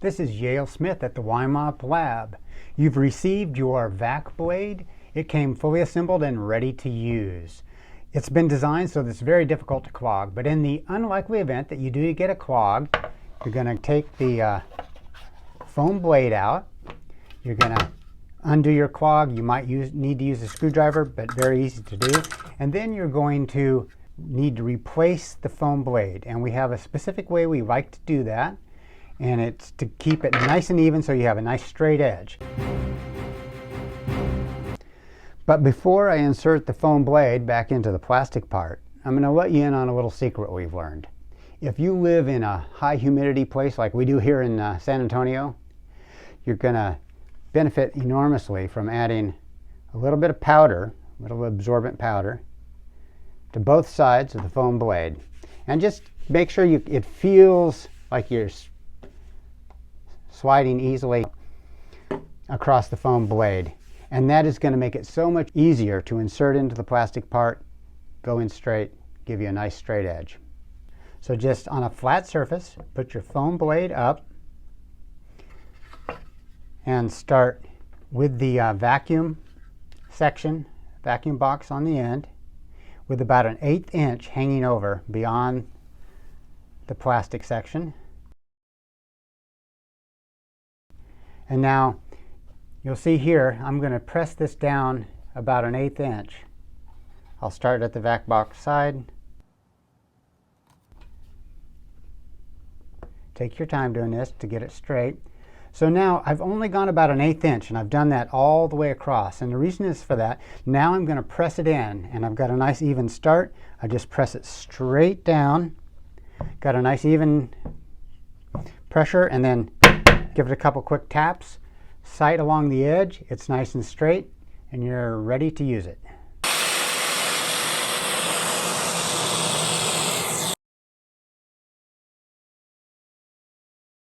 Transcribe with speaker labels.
Speaker 1: This is Yale Smith at the Wymop Lab. You've received your Vac Blade. It came fully assembled and ready to use. It's been designed so that it's very difficult to clog, but in the unlikely event that you do get a clog, you're going to take the foam blade out. You're going to undo your clog. You might need to use a screwdriver, but very easy to do. And then you're going to need to replace the foam blade. And we have a specific way we like to do that. And it's to keep it nice and even so you have a nice straight edge. But before I insert the foam blade back into the plastic part, I'm going to let you in on a little secret we've learned. If you live in a high humidity place like we do here in San Antonio, you're going to benefit enormously from adding a little bit of powder, a little absorbent powder, to both sides of the foam blade. And just make sure it feels like you're sliding easily across the foam blade. And that is going to make it so much easier to insert into the plastic part, go in straight, give you a nice straight edge. So just on a flat surface, put your foam blade up and start with the vacuum section, vacuum box on the end, with about an 1/8 inch hanging over beyond the plastic section. And now you'll see here, I'm going to press this down about an 1/8 inch. I'll start at the vac box side. Take your time doing this to get it straight. So now I've only gone about an 1/8 inch, and I've done that all the way across. And the reason is for that, now I'm going to press it in, and I've got a nice even start. I just press it straight down. Got a nice even pressure, and then give it a couple quick taps. Sight along the edge, it's nice and straight, and you're ready to use it.